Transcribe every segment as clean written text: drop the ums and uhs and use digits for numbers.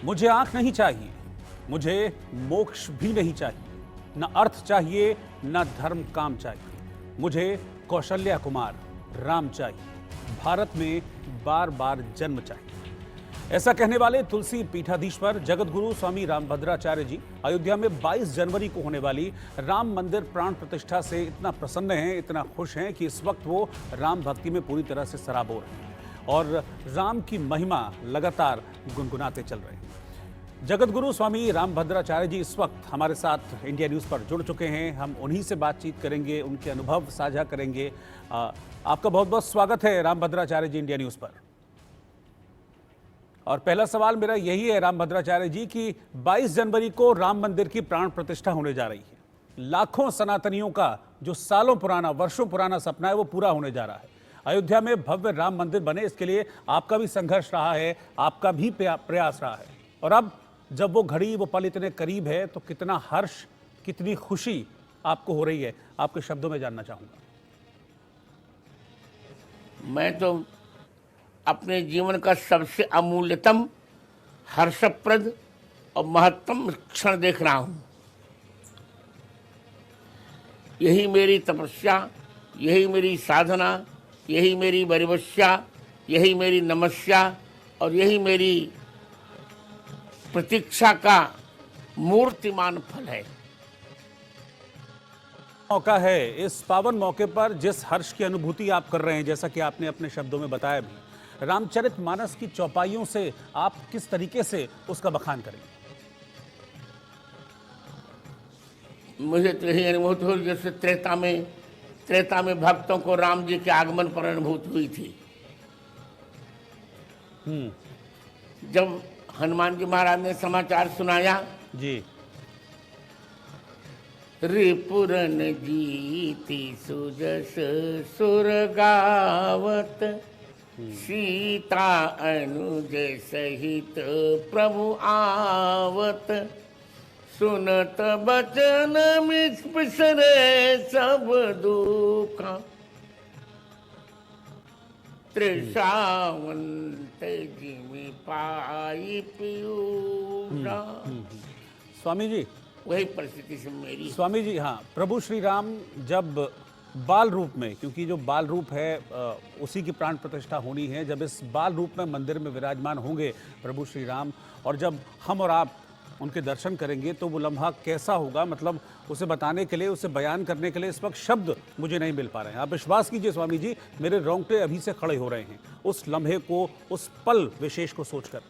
मुझे आंख नहीं चाहिए, मुझे मोक्ष भी नहीं चाहिए, न अर्थ चाहिए न धर्म काम चाहिए, मुझे कौशल्या कुमार राम चाहिए, भारत में बार बार जन्म चाहिए। ऐसा कहने वाले तुलसी पीठाधीश्वर जगत गुरु स्वामी रामभद्राचार्य जी अयोध्या में 22 जनवरी को होने वाली राम मंदिर प्राण प्रतिष्ठा से इतना प्रसन्न हैं, इतना खुश हैं कि इस वक्त वो राम भक्ति में पूरी तरह से सराबोर हैं और राम की महिमा लगातार गुनगुनाते चल रहे हैं। जगत गुरु स्वामी रामभद्राचार्य जी इस वक्त हमारे साथ इंडिया न्यूज़ पर जुड़ चुके हैं। हम उन्हीं से बातचीत करेंगे, उनके अनुभव साझा करेंगे। आपका बहुत बहुत स्वागत है रामभद्राचार्य जी इंडिया न्यूज़ पर। और पहला सवाल मेरा यही है रामभद्राचार्य जी कि 22 जनवरी को राम मंदिर की प्राण प्रतिष्ठा होने जा रही है। लाखों सनातनियों का जो सालों पुराना, वर्षों पुराना सपना है वो पूरा होने जा रहा है। अयोध्या में भव्य राम मंदिर बने, इसके लिए आपका भी संघर्ष रहा है, आपका भी प्रयास रहा है। और अब जब वो घड़ी, वो पल इतने करीब है तो कितना हर्ष, कितनी खुशी आपको हो रही है, आपके शब्दों में जानना चाहूंगा। मैं तो अपने जीवन का सबसे अमूल्यतम, हर्षप्रद और महत्तम क्षण देख रहा हूं। यही मेरी तपस्या, यही मेरी साधना, यही मेरी वरिवस्या, यही मेरी नमस्या और यही मेरी प्रतीक्षा का मूर्तिमान फल है। मौका है, इस पावन मौके पर जिस हर्ष की अनुभूति आप कर रहे हैं, जैसा कि आपने अपने शब्दों में बताया भी, रामचरितमानस की चौपाइयों से आप किस तरीके से उसका बखान करेंगे? मुझे तो यही अनुभूति हुई जैसे त्रेता में भक्तों को राम जी के आगमन पर अनुभूति हुई थी। जब हनुमान जी महाराज ने समाचार सुनाया जी, रिपुरन जीति सुजस सुर गावत, सीता अनुज सहित प्रभु आवत, सुनत बचन बिसरे सब दुखा, त्रिषावंत जिमि पाई पीयूषा। स्वामी जी, वही परिस्थिति से मेरी। स्वामी जी, हाँ, प्रभु श्री राम जब बाल रूप में, क्योंकि जो बाल रूप है उसी की प्राण प्रतिष्ठा होनी है, जब इस बाल रूप में मंदिर में विराजमान होंगे प्रभु श्री राम, और जब हम और आप उनके दर्शन करेंगे तो वो लम्हा कैसा होगा, मतलब उसे बताने के लिए, उसे बयान करने के लिए इस वक्त शब्द मुझे नहीं मिल पा रहे हैं। आप विश्वास कीजिए स्वामी जी, मेरे रोंगटे अभी से खड़े हो रहे हैं उस लम्हे को, उस पल विशेष को सोचकर।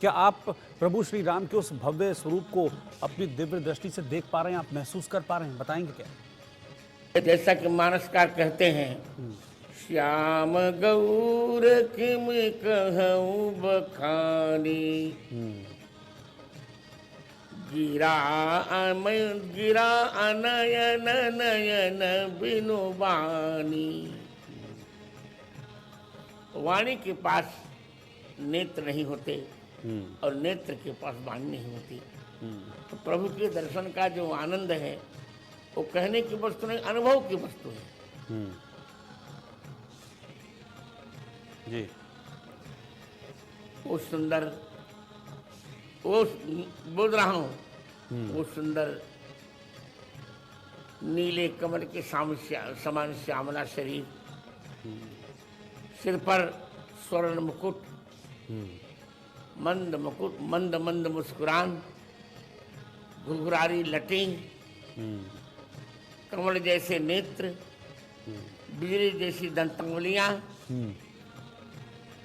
क्या आप प्रभु श्री राम के उस भव्य स्वरूप को अपनी दिव्य दृष्टि से देख पा रहे हैं, आप महसूस कर पा रहे हैं? बताएंगे क्या? जैसा कि मानसकार कहते हैं, श्याम गौर किम कहूँ बखानी, गिरा अनयन नयन बिनु वाणी। वाणी के पास नेत्र नहीं होते और नेत्र के पास वाणी नहीं होती। तो प्रभु के दर्शन का जो आनंद है वो कहने की वस्तु नहीं, अनुभव की वस्तु है। जी, वो सुंदर, वो बोल रहा हूँ, वो सुंदर नीले कमल के समान श्यामला शरीर, सिर पर स्वर्ण मुकुट, मंद मुकुट, मंद मंद मुस्कुरान, घुघरारी लटें, कमल जैसे नेत्र, बिजली जैसी दंतांगुलियां,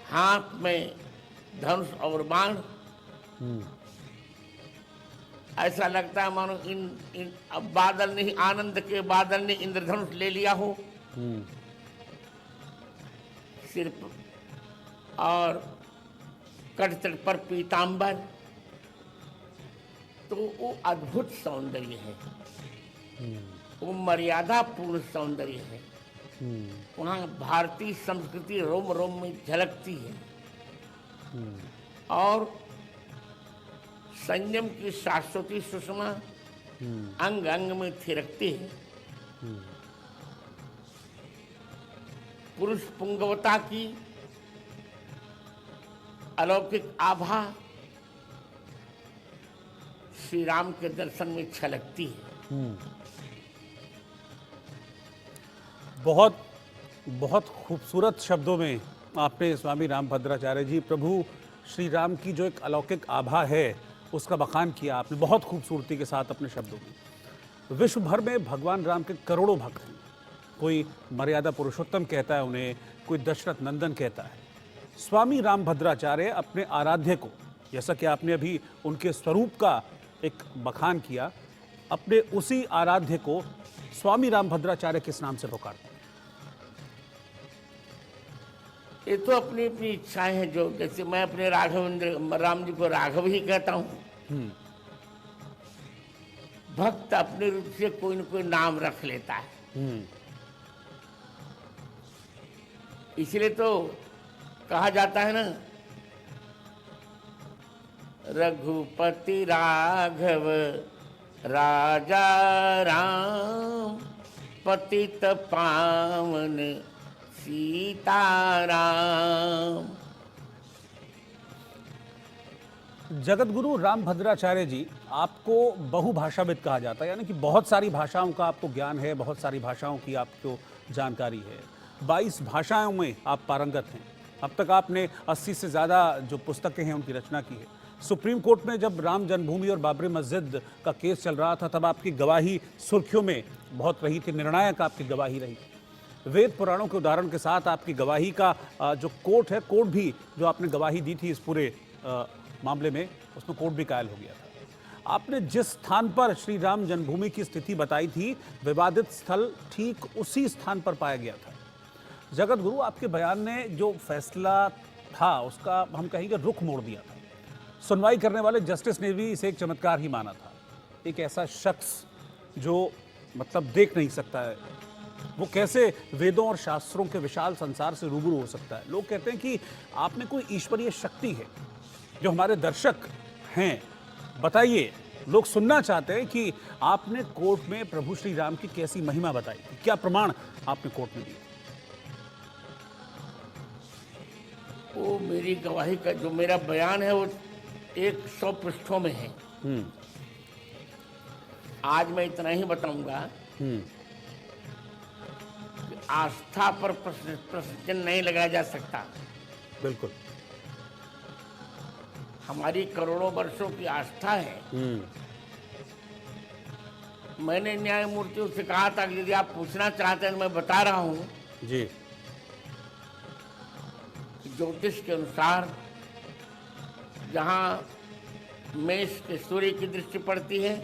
हाथ में धनुष और बाण। ऐसा लगता है मानो इन अब बादल ने, आनंद के बादल ने इंद्रधनुष ले लिया हो सिर और कटतट पर पीतांबर। तो वो अद्भुत सौंदर्य है, वो मर्यादा पूर्ण सौंदर्य है। वहाँ भारतीय संस्कृति रोम रोम में झलकती है और संयम की शाश्वती सुषमा अंग अंग में थिरकती है। पुरुष पुंगवता की अलौकिक आभा श्री राम के दर्शन में छलकती है। बहुत बहुत खूबसूरत शब्दों में आपने स्वामी रामभद्राचार्य जी प्रभु श्री राम की जो एक अलौकिक आभा है उसका बखान किया आपने बहुत खूबसूरती के साथ अपने शब्दों में। विश्व भर में भगवान राम के करोड़ों भक्त हैं। कोई मर्यादा पुरुषोत्तम कहता है उन्हें, कोई दशरथ नंदन कहता है। स्वामी रामभद्राचार्य अपने आराध्य को, जैसा कि आपने अभी उनके स्वरूप का एक बखान किया, अपने उसी आराध्य को स्वामी रामभद्राचार्य किस नाम से पुकारते हैं? ये तो अपनी अपनी इच्छाएं हैं। जो जैसे मैं अपने राघवेंद्र राम जी को राघव ही कहता हूँ। भक्त अपने रूप से कोई न कोई नाम रख लेता है। इसलिए तो कहा जाता है ना, रघुपति राघव राजा राम पतित पावन सीताराम। जगतगुरु रामभद्राचार्य जी आपको बहुभाषाविद कहा जाता है, यानी कि बहुत सारी भाषाओं का आपको ज्ञान है, बहुत सारी भाषाओं की आपको जानकारी है। 22 भाषाओं में आप पारंगत हैं। अब तक आपने 80 से ज़्यादा जो पुस्तकें हैं उनकी रचना की है। सुप्रीम कोर्ट में जब राम जन्मभूमि और बाबरी मस्जिद का केस चल रहा था तब आपकी गवाही सुर्खियों में बहुत रही थी, निर्णायक आपकी गवाही रही। वेद पुराणों के उदाहरण के साथ आपकी गवाही का जो कोर्ट है, कोर्ट भी जो आपने गवाही दी थी इस पूरे मामले में, उसमें कोर्ट भी कायल हो गया था। आपने जिस स्थान पर श्री राम जन्मभूमि की स्थिति बताई थी, विवादित स्थल ठीक उसी स्थान पर पाया गया था। जगत गुरु, आपके बयान ने जो फैसला था उसका हम कहेंगे रुख मोड़ दिया था। सुनवाई करने वाले जस्टिस ने भी इसे एक चमत्कार ही माना था। एक ऐसा शख्स जो मतलब देख नहीं सकता है, वो कैसे वेदों और शास्त्रों के विशाल संसार से रूबरू हो सकता है? लोग कहते हैं कि आप में कोई ईश्वरीय शक्ति है। जो हमारे दर्शक हैं, बताइए, लोग सुनना चाहते हैं कि आपने कोर्ट में प्रभु श्री राम की कैसी महिमा बताई थी, क्या प्रमाण आपने कोर्ट में दिए? वो मेरी गवाही का जो मेरा बयान है वो 100 पृष्ठों में है। आज मैं इतना ही बताऊंगा कि आस्था पर प्रश्न नहीं लगाया जा सकता। बिल्कुल, हमारी करोड़ों वर्षों की आस्था है। मैंने न्यायमूर्तियों से कहा था कि यदि आप पूछना चाहते हैं तो मैं बता रहा हूं जी। ज्योतिष के अनुसार जहां मेष के सूर्य की दृष्टि पड़ती है,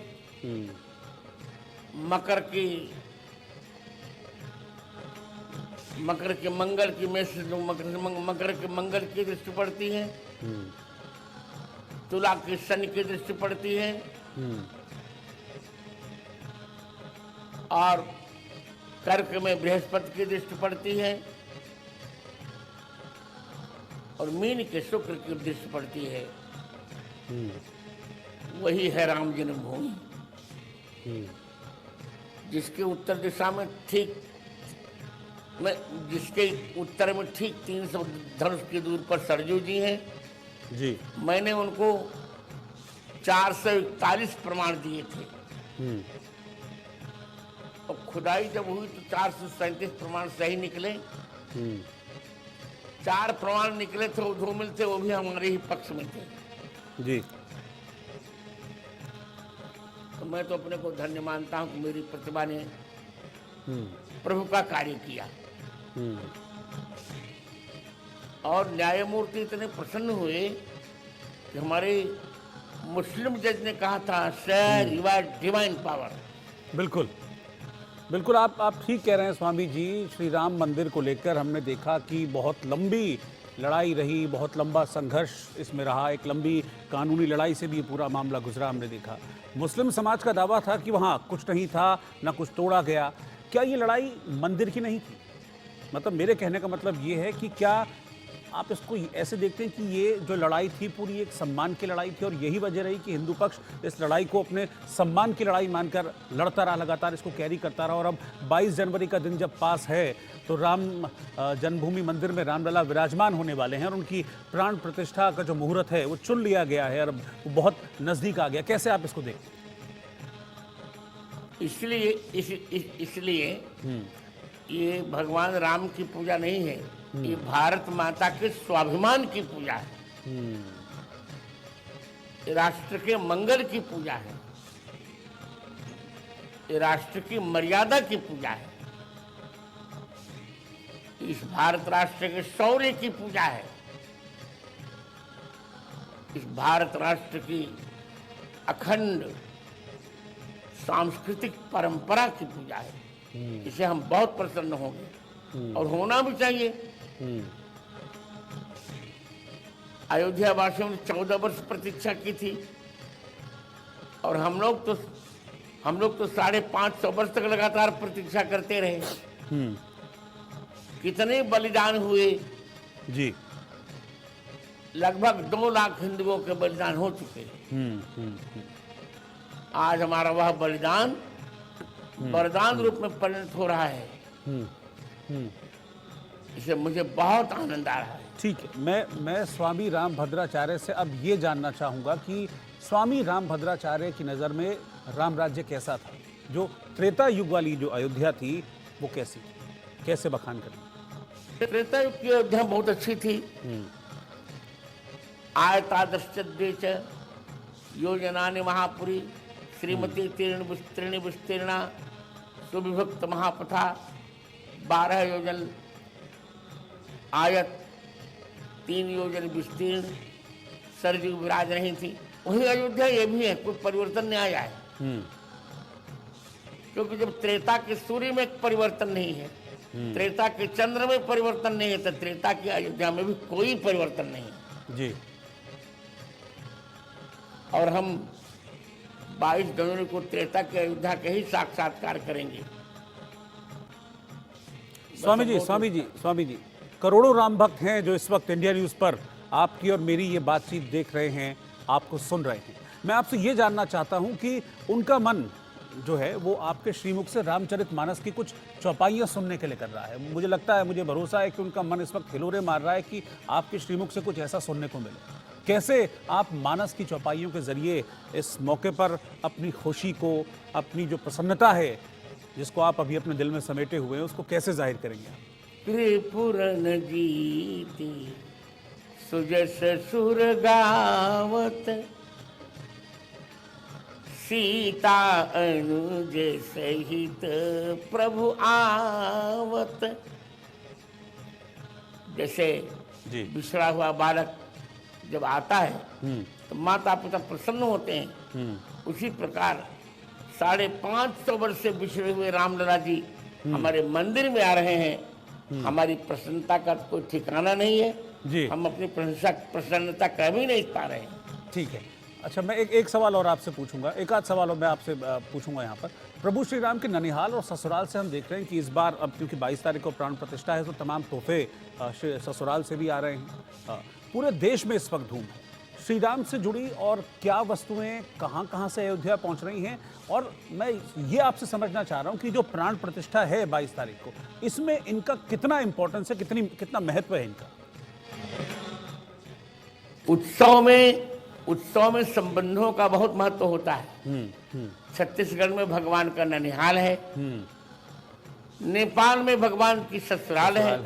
मकर के मंगल की मेष मकर के मंगल की दृष्टि पड़ती है, तुला की शनि की दृष्टि पड़ती है, और कर्क में बृहस्पति की दृष्टि पड़ती है, और मीन के शुक्र की दृष्टि पड़ती है। वही है राम जन्मभूमि, जिसके उत्तर दिशा में जिसके उत्तर में ठीक 300 धनुष की दूर पर सरजू जी हैं जी। मैंने उनको 441 प्रमाण दिए थे, और खुदाई जब हुई तो 437 प्रमाण सही निकले। 4 प्रमाण निकले थे, वो मिलते, वो भी हमारे ही पक्ष में थे जी। तो मैं तो अपने को धन्य मानता हूं कि मेरी प्रतिभा ने प्रभु का कार्य किया। और न्यायमूर्ति इतने प्रसन्न हुए कि हमारे मुस्लिम जज ने कहा था, sir you are divine power. बिल्कुल बिल्कुल, आप ठीक कह रहे हैं स्वामी जी। श्री राम मंदिर को लेकर हमने देखा कि बहुत लंबी लड़ाई रही, बहुत लंबा संघर्ष इसमें रहा, एक लंबी कानूनी लड़ाई से भी पूरा मामला गुजरा हमने देखा। मुस्लिम समाज का दावा था कि वहाँ कुछ नहीं था, ना कुछ तोड़ा गया। क्या ये लड़ाई मंदिर की नहीं थी? मतलब मेरे कहने का मतलब ये है कि क्या आप इसको ऐसे देखते हैं कि ये जो लड़ाई थी पूरी एक सम्मान की लड़ाई थी और यही वजह रही कि हिंदू पक्ष इस लड़ाई को अपने सम्मान की लड़ाई मानकर लड़ता रहा, लगातार इसको कैरी करता रहा और अब 22 जनवरी का दिन जब पास है तो राम जन्मभूमि मंदिर में रामलला विराजमान होने वाले हैं और उनकी प्राण प्रतिष्ठा का जो मुहूर्त है वो चुन लिया गया है और अब वो बहुत नज़दीक आ गया। कैसे आप इसको देखते हैं? इसलिए ये भगवान राम की पूजा नहीं है, ये भारत माता के स्वाभिमान की पूजा है, ये राष्ट्र के मंगल की पूजा है, ये राष्ट्र की मर्यादा की पूजा है, इस भारत राष्ट्र के शौर्य की पूजा है, इस भारत राष्ट्र की अखंड सांस्कृतिक परंपरा की पूजा है। इसे हम बहुत प्रसन्न होंगे और होना भी चाहिए। अयोध्या वासियों ने 14 वर्ष प्रतीक्षा की थी और हम लोग तो 550 वर्ष तक लगातार प्रतीक्षा करते रहे। कितने बलिदान हुए जी? लगभग 2 लाख हिंदुओं के बलिदान हो चुके। आज हमारा वह बलिदान वरदान रूप में परिणत हो रहा है। इसे मुझे बहुत आनंद आ रहा है। ठीक है, मैं स्वामी रामभद्राचार्य से अब ये जानना चाहूँगा कि स्वामी रामभद्राचार्य की नज़र में राम राज्य कैसा था? जो त्रेता युग वाली जो अयोध्या थी वो कैसी थी? कैसे बखान करें? त्रेता युग की अयोध्या बहुत अच्छी थी। आयतादश्चद्वे च योजनानि महापुरी श्रीमती तीर्ण विस्तीर्णा सुविभक्त महापथा 12 योजन आयत 3 योजन विस्तीर्ण सरयू विराज रही थी। वही अयोध्या ये भी है, कोई परिवर्तन नहीं आया है। क्योंकि जब त्रेता के सूर्य में परिवर्तन नहीं है, त्रेता के चंद्र में परिवर्तन नहीं है, तो त्रेता की अयोध्या में भी कोई परिवर्तन नहीं है जी। और हम 22 जनवरी को त्रेता की अयोध्या के ही साक्षात्कार करेंगे। स्वामी जी, करोड़ों राम भक्त हैं जो इस वक्त इंडिया न्यूज़ पर आपकी और मेरी ये बातचीत देख रहे हैं, आपको सुन रहे हैं। मैं आपसे ये जानना चाहता हूं कि उनका मन जो है वो आपके श्रीमुख से रामचरितमानस की कुछ चौपाइयाँ सुनने के लिए कर रहा है। मुझे लगता है, मुझे भरोसा है कि उनका मन इस वक्त हिलोरे मार रहा है कि आपके श्रीमुख से कुछ ऐसा सुनने को मिले। कैसे आप मानस की चौपाइयों के जरिए इस मौके पर अपनी खुशी को, अपनी जो प्रसन्नता है जिसको आप अभी अपने दिल में समेटे हुए हैं, उसको कैसे जाहिर करेंगे आप? त्रिपुरन जीती सुजस सुर गावत सीता अनुज सहित प्रभु आवत। जैसे बिछड़ा हुआ बालक जब आता है तो माता पिता प्रसन्न होते हैं, उसी प्रकार 550 वर्ष से बिछड़े हुए रामलला जी हमारे मंदिर में आ रहे हैं। हमारी प्रसन्नता का कोई ठिकाना नहीं है जी। हम अपनी प्रसन्नता कह भी नहीं पा रहे हैं। ठीक है, अच्छा मैं एक सवाल और आपसे पूछूंगा, एक आध सवाल और मैं आपसे पूछूंगा यहाँ पर। प्रभु श्री राम के ननिहाल और ससुराल से हम देख रहे हैं कि इस बार, अब क्योंकि 22 तारीख को प्राण प्रतिष्ठा है, तो तमाम तोहफे ससुराल से भी आ रहे हैं। पूरे देश में इस वक्त धूम है। श्री राम से जुड़ी और क्या वस्तुएं कहाँ कहाँ से अयोध्या पहुँच रही हैं, और मैं ये आपसे समझना चाह रहा हूँ कि जो प्राण प्रतिष्ठा है 22 तारीख को, इसमें इनका कितना इंपॉर्टेंस है, कितना महत्व है इनका? उत्सव में संबंधों का बहुत महत्व होता है। छत्तीसगढ़ में भगवान का ननिहाल है, नेपाल में भगवान की ससुराल है।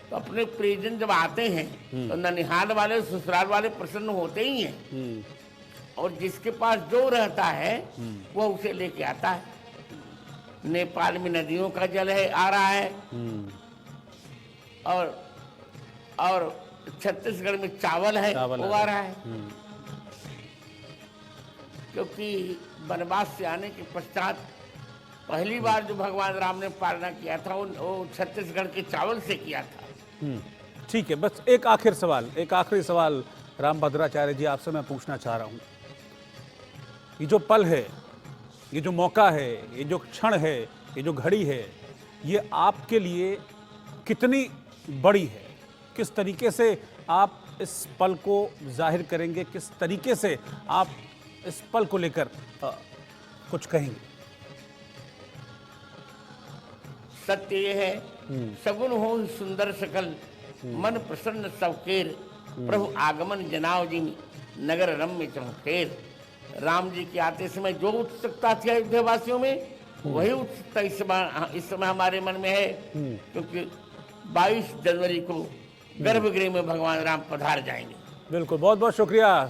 तो अपने प्रियजन जब आते हैं तो ननिहाल वाले, ससुराल वाले प्रसन्न होते ही हैं, और जिसके पास जो रहता है वह उसे लेके आता है। नेपाल में नदियों का जल है, आ रहा है, और छत्तीसगढ़ में चावल है, वो आ रहा है। क्योंकि वनवास से आने के पश्चात पहली बार जो भगवान राम ने पालना किया था वो छत्तीसगढ़ के चावल से किया था। ठीक है, बस एक आखिरी सवाल रामभद्राचार्य जी आपसे मैं पूछना चाह रहा हूँ। ये जो पल है, ये जो मौका है, ये जो क्षण है, ये जो घड़ी है, ये आपके लिए कितनी बड़ी है? किस तरीके से आप इस पल को जाहिर करेंगे, किस तरीके से आप इस पल को लेकर कुछ कहेंगे? सत्य ये है, सगुन हो सुंदर सकल, मन प्रसन्न सबकेर, प्रभु आगमन जनाव जी नगर रम्य चमकेर। राम जी के आते समय जो उत्सुकता थी अयोध्या वासियों में, वही उत्सुकता इस समय हमारे मन में है, क्योंकि 22 जनवरी को गर्भगृह में भगवान राम पधार जाएंगे। बिल्कुल, बहुत बहुत शुक्रिया।